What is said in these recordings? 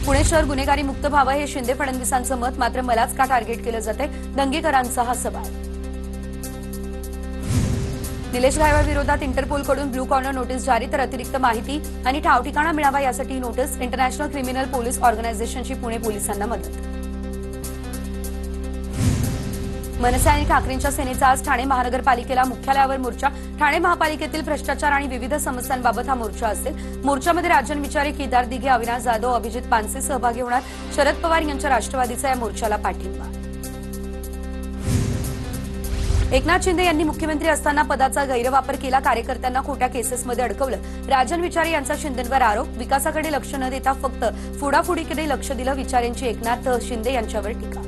पुणे शहर गुन्हेगारी मुक्त व्हावं हे शिंदे फडणवीसांचं मत, मात्र मलाच का टार्गेट केलं जाते, दंगेकरांचा हा सवाल। निलेश घायवाळ विरोधात इंटरपोलकडून ब्लू कॉर्नर नोटीस जारी, तर अतिरिक्त माहिती आणि ठाव ठिकाणा मिळावा यासाठी नोटीस। इंटरनॅशनल क्रिमिनल पोलीस ऑर्गनायझेशनची पुणे पोलिसांना मदत। मनसे आणि ठाकरेंच्या सेनेचा आज ठाणे महानगरपालिकेला मुख्यालयावर मोर्चा। ठाणे महापालिकेतील भ्रष्टाचार आणि विविध समस्यांबाबत हा मोर्चा असेल। मोर्चामध्ये राजन विचारे, केदार दिघे, अविनाश जाधव, अभिजित पानसे सहभागी होणार। शरद पवार यांच्या राष्ट्रवादीचा या मोर्चाला पाठिंबा। एकनाथ शिंदे यांनी मुख्यमंत्री असताना पदाचा गैरवापर केला, कार्यकर्त्यांना खोट्या केसेसमध्ये अडकवलं। राजन विचारे यांचा शिंदेंवर आरोप। विकासाकडे लक्ष न देता फक्त फोडाफोडीकडे लक्ष दिलं, विचारेंची एकनाथ शिंदे यांच्यावर टीका।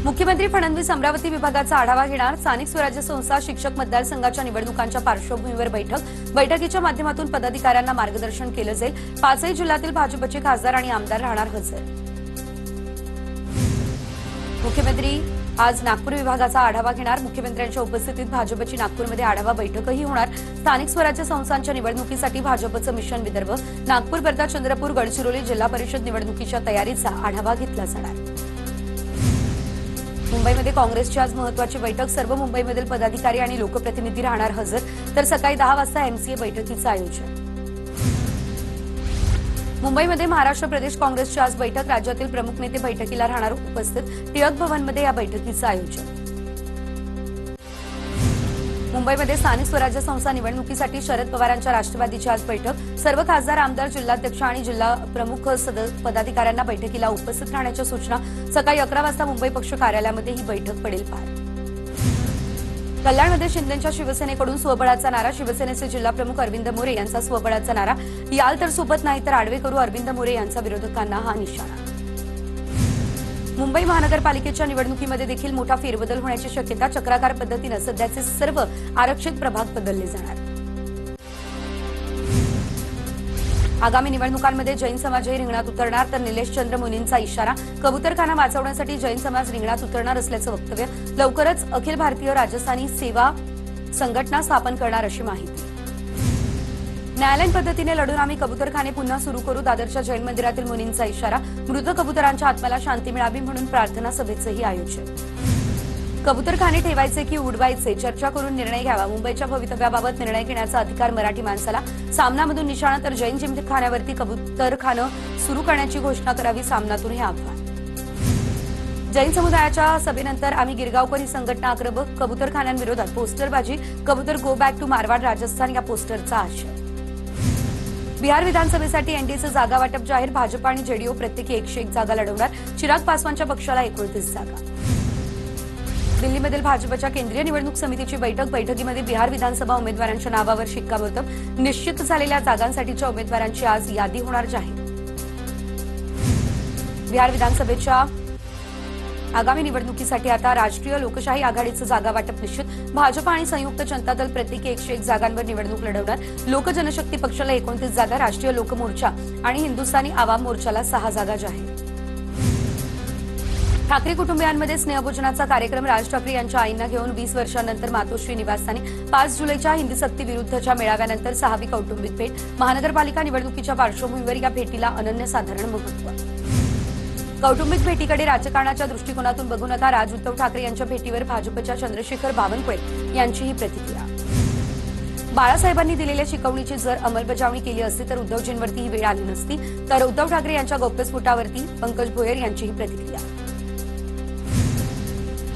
मुख्यमंत्री फडणवीस अमरावती विभागाचा आढावा घेणार। स्थानिक स्वराज्य संस्था शिक्षक मतदारसंघाच्या निवडणुकांच्या पार्श्वभूमीवर बैठकीच्या माध्यमातून पदाधिकाऱ्यांना मार्गदर्शन केलं जाईल। 5ही जिल्ह्यातील भाजपचे खासदार आणि आमदार राहणार हजर। मुख्यमंत्री आज नागपूर विभागाचा आढावा घेणार। मुख्यमंत्र्यांच्या उपस्थितीत भाजपची नागपूरमध्ये आढावा बैठकही होणार। स्थानिक स्वराज्य संस्थांच्या निवडणुकीसाठी भाजपचं मिशन विदर्भ, नागपूर, वर्धा, चंद्रपूर, गडचिरोली जिल्हा परिषद निवडणुकीच्या तयारीचा आढावा घेतला जाणार। मुंबईमध्ये काँग्रेसची आज महत्वाची बैठक। सर्व मुंबईमधील पदाधिकारी आणि लोकप्रतिनिधी राहणार हजर, तर सकाळी 10 वाजता एमसीए बैठकीचं आयोजन। मुंबईमध्ये महाराष्ट्र प्रदेश काँग्रेसची आज बैठक। राज्यातील प्रमुख नेते बैठकीला राहणार उपस्थित। टिळक भवनमध्ये या बैठकीचं आयोजन। मुंबईमध्ये स्थानिक स्वराज्य संस्था निवडणुकीसाठी शरद पवारांच्या राष्ट्रवादीची आज बैठक। सर्व खासदार, आमदार, जिल्हाध्यक्ष आणि जिल्हा प्रमुख पदाधिकाऱ्यांना बैठकीला उपस्थित राहण्याच्या सूचना। सकाळी 11 वाजता मुंबई पक्ष कार्यालयामध्ये ही बैठक पडेल पार। कल्याणमध्ये शिंदेंच्या शिवसेनेकडून स्वबळाचा नारा। शिवसेनेचे जिल्हाप्रमुख अरविंद मोरे यांचा स्वबळाचा नारा। याल तर सोबत नाही तर आडवे करू, अरविंद मोरे यांचा विरोधकांना हा निशाणा। मुंबई महानगरपालिकेच्या निवडणुकीमध्ये देखील मोठा फेरबदल होण्याची शक्यता। चक्राकार पद्धतीनं सध्याचे सर्व आरक्षित प्रभाग बदलले जाणार। आगामी निवडणुकांमध्ये जैन समाजही रिंगणात उतरणार, तर निलेश चंद्र मुनींचा इशारा। कबूतरखाना वाचवण्यासाठी जैन समाज रिंगणात उतरणार असल्याचं वक्तव्य। लवकरच अखिल भारतीय राजस्थानी सेवा संघटना स्थापन करणार अशी माहिती। न्यायालयीन पद्धतीने लढून आम्ही कबूतरखाने पुन्हा सुरू करू, दादरच्या जैन मंदिरातील मुनींचा इशारा। मृत कबुतरांच्या आत्म्याला शांती मिळावी म्हणून प्रार्थना सभेचंही आयोजन। कबूतरखाने ठेवायचे की उडवायचे, चर्चा करून निर्णय घ्यावा। मुंबईच्या भवितव्याबाबत निर्णय घेण्याचा अधिकार मराठी माणसाला। सामनामधून निशाणा, तर जैन जिमखान्यावरती कबूतरखानं सुरू करण्याची घोषणा करावी। सामनातून हे आव्हान। जैन समुदायाच्या सभेनंतर आम्ही गिरगावकर ही संघटना आक्रमक। कबूतरखान्यांविरोधात पोस्टरबाजी। कबूतर go back to Marwar Rajasthan या पोस्टरचा आशय। बिहार विधानसभेसाठी एनडीएचं जागा वाटप जाहीर। भाजप आणि जेडीयू प्रत्येकी 101 जागा लढवणार। चिराग पासवानच्या पक्षाला 29 जागा। दिल्लीमधील भाजपच्या केंद्रीय निवडणूक समितीची बैठक। बैठकीमध्ये बिहार विधानसभा उमेदवारांच्या नावावर शिक्कामोर्तब। निश्चित झालेल्या जागांसाठीच्या उमेदवारांची आज यादी होणार जाहीर। बिहार विधानसभेच्या आगामी निवडणुकीसाठी आता राष्ट्रीय लोकशाही आघाडीचं जागा वाटप निश्चित। भाजप आणि संयुक्त जनता दल प्रत्येकी 101 जागांवर निवडणूक लढवणार। लोक जनशक्ती पक्षाला 29 जागा, राष्ट्रीय लोक मोर्चा आणि हिंदुस्थानी आवाम मोर्चाला 6 जागा जाहीर। ठाकरे कुटुंबियांमध्ये स्नेहभोजनाचा कार्यक्रम। राज ठाकरे यांच्या आईंना घेऊन 20 वर्षांनंतर मातोश्री निवासस्थानी। 5 जुलैच्या हिंदी सक्ती विरुद्धच्या मेळाव्यानंतर 6वी कौटुंबिक भेट। महानगरपालिका निवडणुकीच्या पार्श्वभूमीवर या भेटीला अनन्यसाधारण महत्त्व। कौटुंबिक भेटीकडे राजकारणाच्या दृष्टिकोनातून बघून आता राज उद्धव ठाकरे यांच्या भेटीवर भाजपच्या चंद्रशेखर बावनकुळे यांचीही प्रतिक्रिया। बाळासाहेबांनी दिलेल्या शिकवणीची जर अंमलबजावणी केली असती तर उद्धवजींवरती ही वेळ आली नसती, तर उद्धव ठाकरे यांच्या गौप्यस्फोटावरती पंकज भोयर यांचीही प्रतिक्रिया।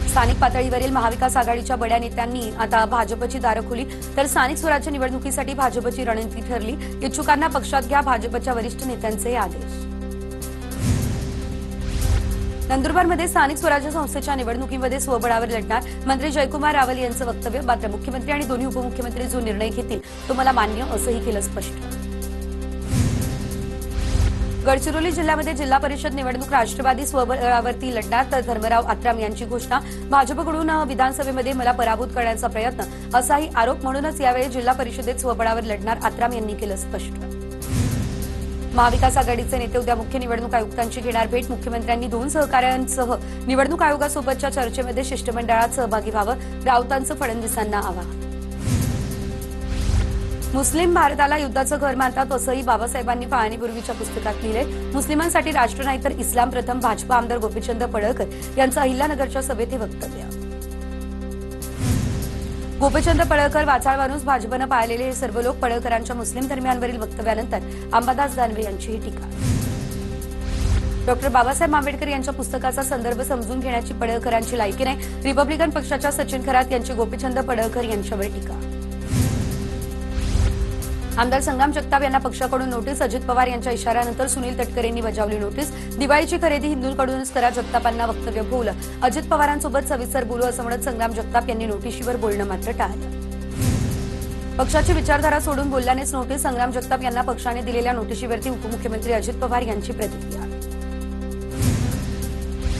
स्थानिक पातळीवरील महाविकास आघाडीच्या बड्या नेत्यांनी आता भाजपची दारं खुली, तर स्थानिक स्वराज्य निवडणुकीसाठी भाजपची रणनीती ठरली। इच्छुकांना पक्षात घ्या, भाजपच्या वरिष्ठ नेत्यांचे आदेश। नंदुरबारमध्ये स्थानिक स्वराज्य संस्थेच्या निवडणुकीमध्ये स्वबळावर लढणार। मंत्री जयकुमार रावल यांचं वक्तव्य। मात्र मुख्यमंत्री आणि दोन्ही उपमुख्यमंत्री जो निर्णय घेतील तो मला मान्य असंही केलं स्पष्ट। गडचिरोली जिल्ह्यामध्ये जिल्हा परिषद निवडणूक राष्ट्रवादी स्वबळावरती लढणार, तर धर्मराव आत्राम यांची घोषणा। भाजपकडून विधानसभेमध्ये मला पराभूत करण्याचा प्रयत्न असाही आरोप, म्हणूनच यावेळी जिल्हा परिषदेत स्वबळावर लढणार आत्राम यांनी केलं स्पष्ट। महाविकास आघाडीचे नेते उद्या मुख्य निवडणूक आयुक्तांची घेणार भेट। मुख्यमंत्र्यांनी 2 सहकाऱ्यांसह निवडणूक आयोगासोबतच्या चर्चेमध्ये शिष्टमंडळात सहभागी व्हावं, राऊतांचं फडणवीसांना आवाहन। मुस्लिम भारताला युद्धाचं घर मानतात असंही बाबासाहेबांनी फाळणीपूर्वीच्या पुस्तकात लिहिलंय. मुस्लिमांसाठी राष्ट्र नाही तर इस्लाम प्रथम. भाजपा आमदार गोपीचंद पडळकर यांचं अहिल्यानगरच्या सभेत हे वक्तव्य. गोपीचंद पडळकर वाचाळ माणूस, भाजपनं पाळलेले हे सर्व लोक. पडळकरांच्या मुस्लिम धर्मियांवरील वक्तव्यानंतर अंबादास दानवे यांची ही टीका. डॉक्टर बाबासाहेब आंबेडकर यांच्या पुस्तकाचा संदर्भ समजून घेण्याची पडळकरांची लायकी नाही. रिपब्लिकन पक्षाच्या सचिन खरात यांची गोपीचंद पडळकर यांच्यावर टीका. आमदार संग्राम जगताप यांना पक्षाकडून नोटीस. अजित पवार यांच्या इशाऱ्यानंतर सुनील तटकरेंनी बजावली नोटीस. दिवाळीची खरेदी हिंदूंकडूनच करा, जगतापांना वक्तव्य भोवलं. अजित पवारांसोबत सविस्तर बोलू असं म्हणत संग्राम जगताप यांनी नोटीशीवर बोलणं मात्र टाळलं. पक्षाची विचारधारा सोडून बोलल्यानेच नोटीस. संग्राम जगताप यांना पक्षाने दिलेल्या नोटीशीवरती उपमुख्यमंत्री अजित पवार यांची प्रतिक्रिया.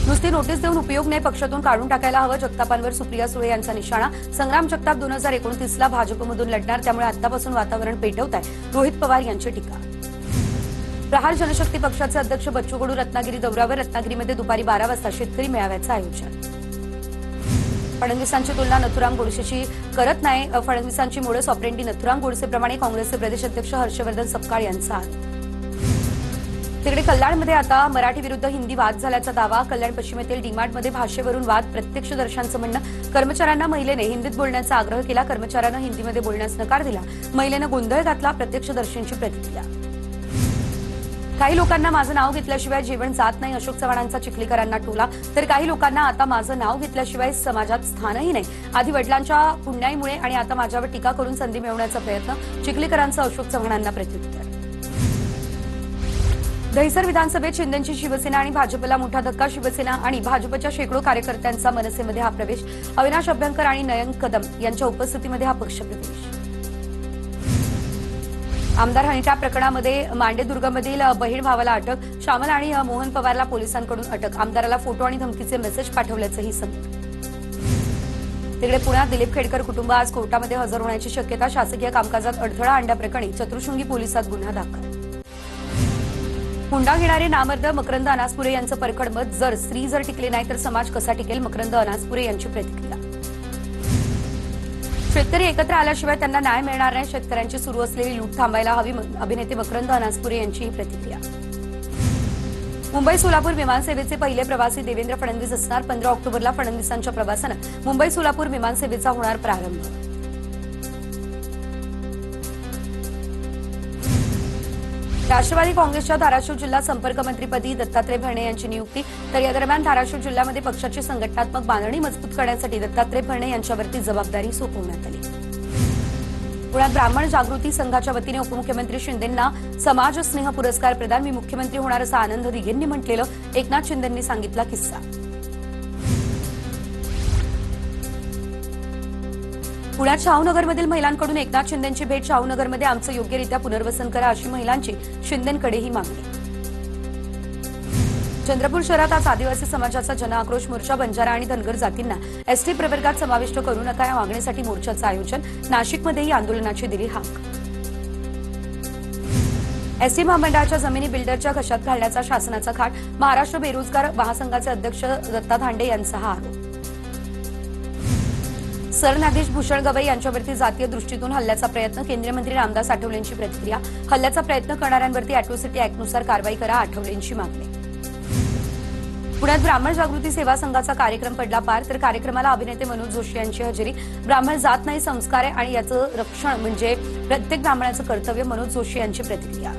नुसती नोटीस देऊन उपयोग नाही, पक्षातून काढून टाकायला हवं. जगतापांवर सुप्रिया सुळे यांचा निशाणा. संग्राम जगताप 2029ला भाजपमधून लढणार, त्यामुळे आतापासून वातावरण पेटवत आहे. रोहित पवार यांची टीका. प्रहार जनशक्ती पक्षाचे अध्यक्ष बच्चू कडू रत्नागिरी दौऱ्यावर. रत्नागिरीमध्ये दुपारी 12 वाजता शेतकरी मेळाव्याचं आयोजन. फडणवीसांची तुलना नथुराम गोडसेशी करत नाही. फडणवीसांची मोडस ऑपरेंडी नथुराम गोडसेप्रमाणे काँग्रेसचे प्रदेश अध्यक्ष हर्षवर्धन सपकाळ यांचा आरोप. तिकडे कल्याणमध्ये आता मराठी विरुद्ध हिंदी वाद झाल्याचा दावा. कल्याण पश्चिमेतील डीमार्टमध्ये भाषेवरून वाद. प्रत्यक्षदर्शांचं म्हणणं, कर्मचाऱ्यांना महिलेने हिंदीत बोलण्याचा आग्रह केला. कर्मचाऱ्यानं हिंदीमध्ये बोलण्यास नकार दिला. महिलेनं गोंधळ घातला. प्रत्यक्षदर्शींची प्रतिक्रिया. काही लोकांना माझं नाव घेतल्याशिवाय जेवण जात नाही. अशोक चव्हाणांचा चिखलीकरांना टोला. तर काही लोकांना आता माझं नाव घेतल्याशिवाय समाजात स्थानही नाही. आधी वडिलांच्या पुण्याईमुळे आणि आता माझ्यावर टीका करून संधी मिळवण्याचा प्रयत्न. चिखलीकरांचं अशोक चव्हाणांना प्रत्युत्तर. दहिसर विधानसभेत शिंदेंची शिवसेना आणि भाजपला मोठा धक्का. शिवसेना आणि भाजपच्या शेकडो कार्यकर्त्यांचा मनसेमध्ये हा प्रवेश. अविनाश अभ्यंकर आणि नयन कदम यांच्या उपस्थितीमध्ये हा पक्षप्रवेश. आमदार हनीट्रॅप प्रकरणामध्ये मांडेदुर्गमधील बहीण भावाला अटक. श्यामल आणि मोहन पवारला पोलिसांकडून अटक. आमदाराला फोटो आणि धमकीचे मेसेज पाठवल्याचंही समोर. तिकडे पुण्यात दिलीप खेडकर कुटुंब आज कोर्टामध्ये हजर होण्याची शक्यता. शासकीय कामकाजात अडथळा आणल्याप्रकरणी चतुर्शृंगी पोलिसात गुन्हा दाखल. हुंडा घेणारे नामर्द मकरंद अनासपुरे यांचं परखड मत. स्त्री जर टिकले नाही तर समाज कसा टिकेल. मकरंद अनासपुरे यांची प्रतिक्रिया. शेतकरी एकत्र आल्याशिवाय त्यांना न्याय मिळणार नाही. शेतकऱ्यांची सुरू असलेली लूट थांबायला हवी. अभिनेते मकरंद अनासपुरे यांची ही प्रतिक्रिया. मुंबई सोलापूर विमानसेवेचे पहिले प्रवासी देवेंद्र फडणवीस असणार. 15 ऑक्टोबरला फडणवीसांच्या प्रवासानं मुंबई सोलापूर विमानसेवेचा होणार प्रारंभ. राष्ट्रवादी काँग्रेसच्या धाराशिव जिल्हा संपर्कमंत्रीपदी दत्तात्रय भरणे यांची नियुक्ती. तर या दरम्यान धाराशिव जिल्ह्यामध्ये पक्षाची संघटनात्मक बांधणी मजबूत करण्यासाठी दत्तात्रय भरणे यांच्यावरती जबाबदारी सोपवण्यात आली. पुण्यात ब्राह्मण जागृती संघाच्या वतीने उपमुख्यमंत्री शिंदेंना समाज स्नेह पुरस्कार प्रदान. मी मुख्यमंत्री होणार असा आनंद दिघेंनी म्हटलेलं. एकनाथ शिंदेंनी सांगितला किस्सा. पुण्यात शाहूनगरमधील महिलांकडून एकनाथ शिंदेंची भेट. शाहूनगरमध्ये आमचं योग्यरित्या पुनर्वसन करा अशी महिलांची शिंदेंकडे ही मागणी. चंद्रपूर शहरात आज आदिवासी समाजाचा जनआक्रोश मोर्चा. बंजारा आणि धनगर जातींना एसटी प्रवर्गात समाविष्ट करू नका या मागणीसाठी मोर्चाचं आयोजन. नाशिकमध्येही आंदोलनाची दिली हाक. एसटी महामंडळाच्या जमिनी बिल्डरच्या घशात घालण्याचा शासनाचा खाट. महाराष्ट्र बेरोजगार महासंघाचे अध्यक्ष दत्ता धांडे यांचा हा आरोप. सरन्यायाधीश भूषण गवई यांच्यावरती जातीय दृष्टीतून हल्ल्याचा प्रयत्न. केंद्रीय मंत्री रामदास आठवलेंची प्रतिक्रिया. हल्ल्याचा प्रयत्न करणाऱ्यांवरती अॅट्रॉसिटी ऍक्टनुसार कारवाई करा. आठवलेंची मागणी. पुण्यात ब्राह्मण जागृती सेवा संघाचा कार्यक्रम पडला पार. तर कार्यक्रमाला अभिनेते मनोज जोशी यांची हजेरी. ब्राह्मण जात नाही संस्कार आहे आणि याचं रक्षण म्हणजे प्रत्येक ब्राह्मणाचं कर्तव्य. मनोज जोशी यांची प्रतिक्रिया.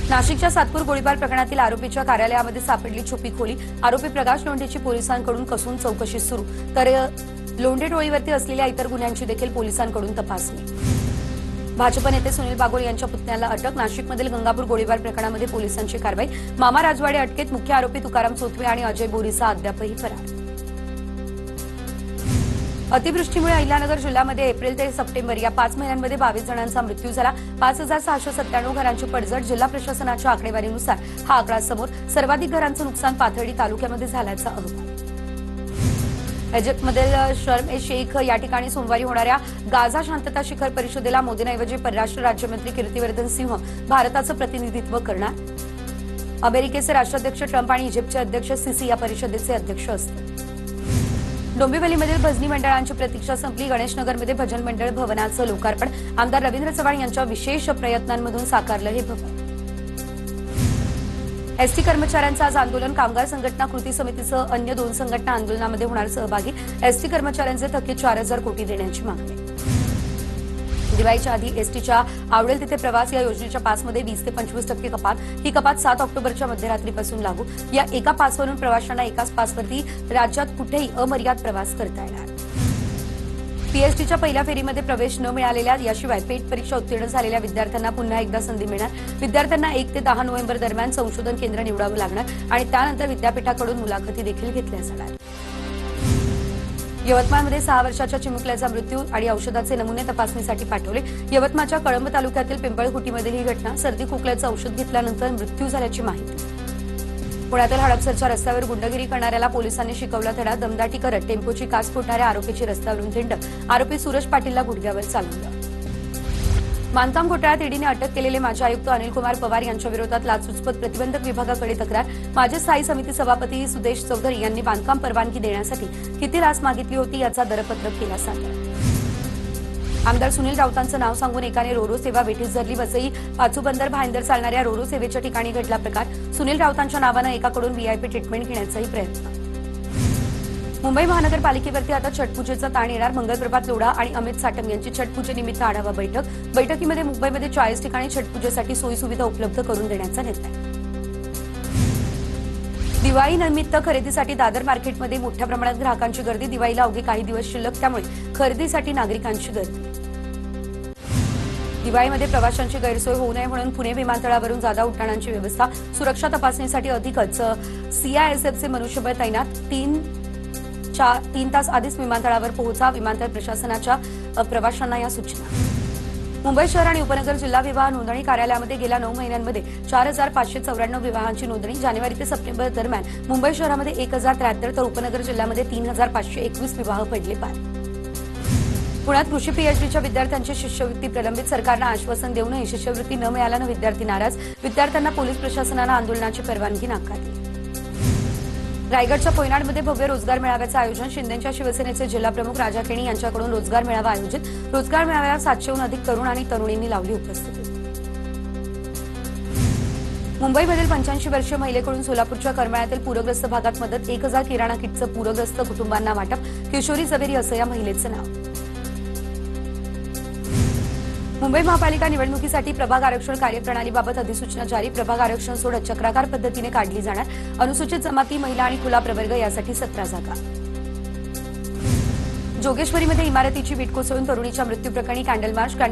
नाशिकच्या सातपूर गोळीबार प्रकरणातील आरोपीच्या कार्यालयामध्ये सापडली छुपी खोली. आरोपी प्रकाश लोंढेची पोलिसांकडून कसून चौकशी सुरू. तर लोंढे टोळीवरती असलेल्या इतर गुन्ह्यांची देखील पोलिसांकडून तपासणी. भाजप नेते सुनील बागोल यांच्या पुतण्याला अटक. नाशिकमधील गंगापूर गोळीबार प्रकरणामध्ये पोलिसांची कारवाई. मामा राजवाडे अटकेत. मुख्य आरोपी तुकाराम चोथवे आणि अजय बोरीसा अद्यापही फरार. अतिवृष्टीमुळे अहिल्यानगर जिल्ह्यामध्ये एप्रिल ते सप्टेंबर या 5 महिन्यांमध्ये 22 जणांचा मृत्यू झाला. 5697 घरांची पडझड. जिल्हा प्रशासनाच्या आकडेवारीनुसार हा आकडा समोर. सर्वाधिक घरांचं नुकसान पाथर्डी तालुक्यामध्ये झाल्याचा अहवाल. इजिप्तमधील शर्म ए शेख या ठिकाणी सोमवारी होणाऱ्या गाझा शांतता शिखर परिषदेला मोदींऐवजी परराष्ट्र राज्यमंत्री कीर्तिवर्धन सिंह भारताचं प्रतिनिधित्व करणार. अमेरिकेचे राष्ट्राध्यक्ष ट्रम्प आणि इजिप्तचे अध्यक्ष सिसी या परिषदेचे अध्यक्ष असतील. डोंबिवलीमधील भजनी मंडळांची प्रतीक्षा संपली. गणेशनगरमध्ये भजन मंडळ भवनाचं लोकार्पण. आमदार रवींद्र चव्हाण यांच्या विशेष प्रयत्नांमधून साकारलं हे भवन. एसटी कर्मचाऱ्यांचं आज आंदोलन. कामगार संघटना कृती समितीसह अन्य 2 संघटना आंदोलनामध्ये होणार सहभागी. एसटी कर्मचाऱ्यांचे थकीत 4,000 कोटी देण्याची मागणी. दिवाळीच्या आधी एसटीच्या आवडेल तिथे प्रवास या योजनेच्या पासमध्ये 20 ते 25% कपात. ही कपात 7 ऑक्टोबरच्या मध्यरात्रीपासून लागू. या एका पासवरून प्रवाशांना एकाच पासवरती राज्यात कुठेही अमर्याद प्रवास करता येणार. पीएचडीच्या पहिल्या फेरीमध्ये प्रवेश न मिळालेल्या याशिवाय पेट परीक्षा उत्तीर्ण झालेल्या विद्यार्थ्यांना पुन्हा एकदा संधी मिळणार. विद्यार्थ्यांना 1 ते 10 नोव्हेंबर दरम्यान संशोधन केंद्र निवडावं लागणार आणि त्यानंतर विद्यापीठाकडून मुलाखती देखील घेतल्या जाणार. यवतमाळमध्ये 6 वर्षाच्या चिमुकल्याचा मृत्यू आणि औषधाचे नमुने तपासणीसाठी पाठवले. यवतमाळच्या कळंब तालुक्यातील पिंपळखुटीमधील ही घटना. सर्दी खोकल्याचं औषध घेतल्यानंतर मृत्यू झाल्याची माहिती. पुण्यातील हडपसरच्या रस्त्यावर गुंडगिरी करणाऱ्याला पोलिसांनी शिकवला धडा. दमदाटी करत टेम्पोची काच फोडणाऱ्या आरोपीची रस्त्यावरून धिंड. आरोपी सुरेश पाटीलला गुडघ्यावर चालवलं. बांधकाम घोटाळ्यात ईडीने अटक केलेले माजी आयुक्त अनिलकुमार पवार यांच्या विरोधात लाचलुचपत प्रतिबंधक विभागाकडे तक्रार. माजी स्थायी समिती सभापती सुदेश चौधरी यांनी बांधकाम परवानगी देण्यासाठी किती लाच मागितली होती याचा दरपत्रक केला सादर. आमदार सुनील राऊतांचं नाव सांगून एकाने रोरो सेवा वेठीस धरली. वसई पाचूबंदर भाईंदर चालणाऱ्या रोरो सेवेच्या ठिकाणी घडला प्रकार. सुनील राऊतांच्या नावानं एकाकडून व्हीआयपी ट्रीटमेंट घेण्याचाही प्रयत्न. मुंबई महानगरपालिकेवरती आता छटपूजेचा ताण येणार. मंगलप्रभात लोढा आणि अमित साटम यांची छटपूजेनिमित्त आढावा बैठक. बैठकीमध्ये मुंबईमध्ये 40 ठिकाणी छटपूजेसाठी सोयीसुविधा उपलब्ध करून देण्याचा निर्णय. दिवाळीनिमित्त खरेदीसाठी दादर मार्केटमध्ये मोठ्या प्रमाणात ग्राहकांची गर्दी. दिवाळीला अवघे काही दिवस शिल्लक, त्यामुळे खरेदीसाठी नागरिकांची गर्दी. दिवाळीमध्ये प्रवाशांची गैरसोय होऊ नये म्हणून पुणे विमानतळावरून जादा उड्डाणांची व्यवस्था. सुरक्षा तपासणीसाठी अधिकच सीआयएसएफचे मनुष्यबळ तैनात. 3 तास आधीच विमानतळावर पोहोचा. विमानतळ प्रशासनाच्या प्रवाशांना या सूचना. मुंबई शहर आणि उपनगर जिल्हा विवाह नोंदणी कार्यालयामध्ये गेल्या 9 महिन्यांमध्ये 4,594 विवाहांची नोंदणी. जानेवारी ते सप्टेंबर दरम्यान मुंबई शहरामध्ये 1,073 तर उपनगर जिल्ह्यामध्ये 3,521 विवाह पडले पार. पुण्यात कृषी पीएचडीच्या विद्यार्थ्यांची शिष्यवृत्ती प्रलंबित. सरकारनं आश्वासन देऊनही शिष्यवृत्ती न मिळाल्यानं विद्यार्थी नाराज. विद्यार्थ्यांना पोलीस प्रशासनानं आंदोलनाची परवानगी नाकारली. रायगडच्या पोयनाडमध्ये भव्य रोजगार मेळाव्याचं आयोजन. शिंदेच्या शिवसेनेचे जिल्हाप्रमुख राजा केणी यांच्याकडून रोजगार मेळावा आयोजित. रोजगार मेळाव्याला 700हून अधिक तरुण आणि तरुणींनी लावली उपस्थिती. मुंबईमधील 85 वर्षीय महिलेकडून सोलापूरच्या करमाळ्यातील पूरग्रस्त भागात मदत. 1,000 किराणा किटचं पूरग्रस्त कुटुंबांना वाटप. किशोरी जवेरी असं या महिलेचं नाव. मुंबई महापालिका निवडणुकीसाठी प्रभाग आरक्षण कार्यप्रणालीबाबत अधिसूचना जारी. प्रभाग आरक्षण सोडत चक्राकार पद्धतीने काढली जाणार. अनुसूचित जमाती, महिला आणि खुला प्रवर्ग यासाठी 17 जागा. जोगेश्वरीमध्ये इमारतीची वीट कोसळून तरुणीच्या मृत्यूप्रकरणी कॅन्डल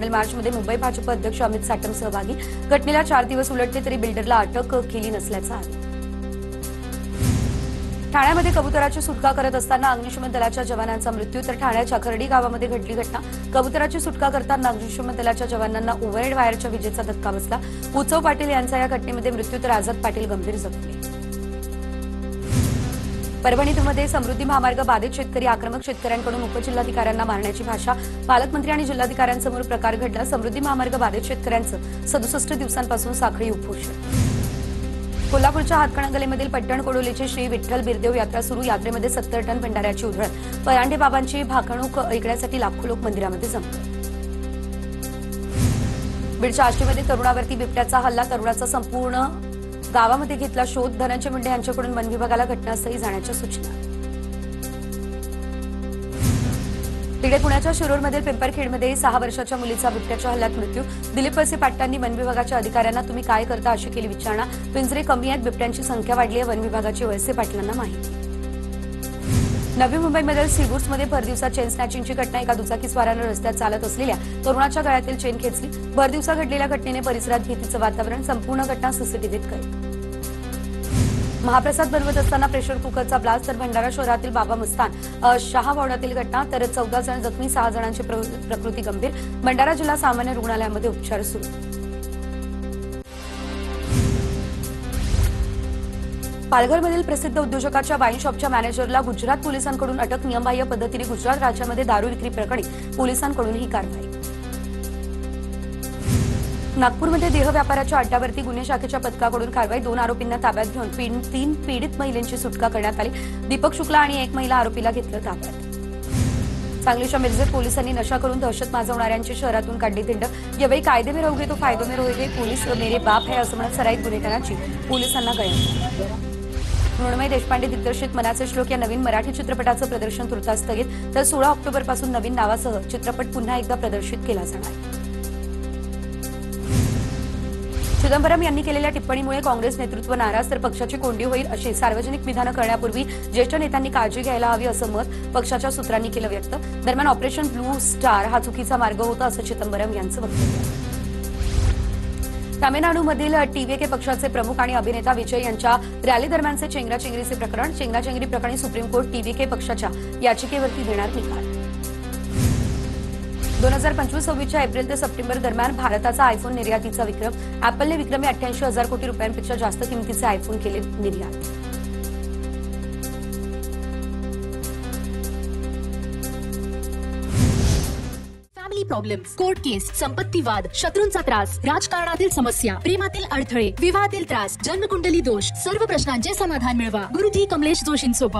मार्चमध्ये मुंबई भाजप अध्यक्ष अमित साटम सहभागी. घटनेला 4 दिवस उलटले तरी बिल्डरला अटक केली नसल्याचा आरोप. ठाण्यामध्ये कबुतराची सुटका करत असताना अग्निशमन दलाच्या जवानांचा मृत्यू. तर ठाण्याच्या खर्डी गावामध्ये घडली घटना. कबुतराची सुटका करताना अग्निशमन दलाच्या जवानांना ओव्हरहेड वायरच्या विजेचा धक्का बसला. उत्सव पाटील यांचा या घटनेमध्ये मृत्यू तर आझाद पाटील गंभीर जखमी. परभणीमध्ये समृद्धी महामार्ग बाधित शेतकरी आक्रमक. शेतकऱ्यांकडून उपजिल्हाधिकाऱ्यांना मारण्याची भाषा. पालकमंत्री आणि जिल्हाधिकाऱ्यांसमोर प्रकार घडला. समृद्धी महामार्ग बाधित शेतकऱ्यांचं 67 दिवसांपासून साखळी उपोषण. कोल्हापूरच्या हातकणंगलेमधील पट्टण कोडोलीची श्री विठ्ठल बिरदेव यात्रा सुरू. यात्रेमध्ये 70 टन भंडाऱ्याची उधळण. परांडे बाबांची भाकणूक ऐकण्यासाठी लाखो लोक मंदिरामध्ये जमले. बीडच्या आष्टीमध्ये तरुणावरती बिबट्याचा हल्ला. तरुणाचा संपूर्ण गावामध्ये घेतला शोध. धनंजय मुंडे यांच्याकडून वन विभागाला घटनास्थळी जाण्याच्या सूचना. तिकडे पुण्याच्या शिरूरमधील पिंपरखेडमध्ये 6 वर्षाच्या मुलीचा बिबट्याच्या हल्ल्यात मृत्यू. दिलीप वळसे पाटलांनी वन विभागाच्या अधिकाऱ्यांना तुम्ही काय करता अशी केली विचारणा. पिंजरे कमी आहेत, बिबट्यांची संख्या वाढली आहे. वन विभागाची वळसे पाटलांना माहिती. नवी मुंबईमधील सीवूड्समध्ये भरदिवसा चेन स्नॅचिंगची घटना. एका दुचाकीस्वारानं रस्त्यात चालत असलेल्या तरुणाच्या गळ्यातील चेन खेचली. भरदिवसा घडलेल्या घटनेने परिसरात भीतीचं वातावरण. संपूर्ण घटना सीसीटीव्हीत कैद. महाप्रसाद बनवत असताना प्रेशर कुकरचा ब्लास्ट. तर भंडारा शहरातील बाबा मस्तान शहा वार्डातील घटना. तर 14 जण जखमी, 6 जणांची प्रकृती गंभीर. भंडारा जिल्हा सामान्य रुग्णालयामध्ये उपचार सुरू. पालघरमधील प्रसिद्ध उद्योजकाच्या वाईन शॉपच्या मॅनेजरला गुजरात पोलिसांकडून अटक. नियमबाह्य पद्धतीने गुजरात राज्यामध्ये दारू विक्री प्रकरणी पोलिसांकडून ही कारवाई. नागपूरमध्ये देह व्यापाराच्या अड्ड्यावरती गुन्हे शाखेच्या पथकाकडून कारवाई. 2 आरोपींना ताब्यात घेऊन 3 पीडित महिलांची सुटका करण्यात आली. दीपक शुक्ला आणि एक महिला आरोपीला घेतलं ताब्यात. सांगलीच्या मिरजेत पोलिसांनी नशा करून दहशत माजवणाऱ्यांची शहरातून काढली धिंड. यावेळी कायदे में रहोगे तो फायदे में रहोगे, पोलीस मेरे बाप है असं म्हणत सराईत गुन्हेगारांची पोलिसांना गळती. मृण्मयी देशपांडे दिग्दर्शित मनाचे श्लोक या नवीन मराठी चित्रपटाचं प्रदर्शन तुर्तास स्थगित. तर 16 ऑक्टोबरपासून नवीन नावासह चित्रपट पुन्हा एकदा प्रदर्शित केला जाणार. चिदंबरम यांनी केलेल्या टिप्पणीमुळे काँग्रेस नेतृत्व नाराज, तर पक्षाची कोंडी होईल अशी सार्वजनिक विधानं करण्यापूर्वी ज्येष्ठ नेत्यांनी काळजी घ्यायला हवी असं मत पक्षाच्या सूत्रांनी केलं व्यक्त. दरम्यान ऑपरेशन ब्लू स्टार हा चुकीचा मार्ग होता असं चिदंबरम यांचं वक्तव्य. तामिळनाडूमधील टीव्हीके पक्षाचे प्रमुख आणि अभिनेता विजय यांच्या रॅली दरम्यानचे चेंगराचेंगरीचे प्रकरण. चेंगराचेंगरी प्रकरणी सुप्रीम कोर्ट टीव्हीके पक्षाच्या याचिकेवरती देणार निकाल. 2025-26च्या एप्रिल ते सप्टेंबर दरम्यान भारताचा आयफोन निर्यातीचा विक्रम. अॅपलने विक्रमी 88,000 कोटी रुपयांपेक्षा जास्त किमतीचे आयफोन केले निर्यात. फॅमिली प्रॉब्लेम्स, कोर्ट केस, संपत्ती वाद, शत्रूंचा त्रास, राजकारणातील समस्या, प्रेमातील अडथळे, विवाहातील त्रास, जन्मकुंडली दोष, सर्व प्रश्नांचे समाधान मिळवा गुरुजी कमलेश जोशींसोबत.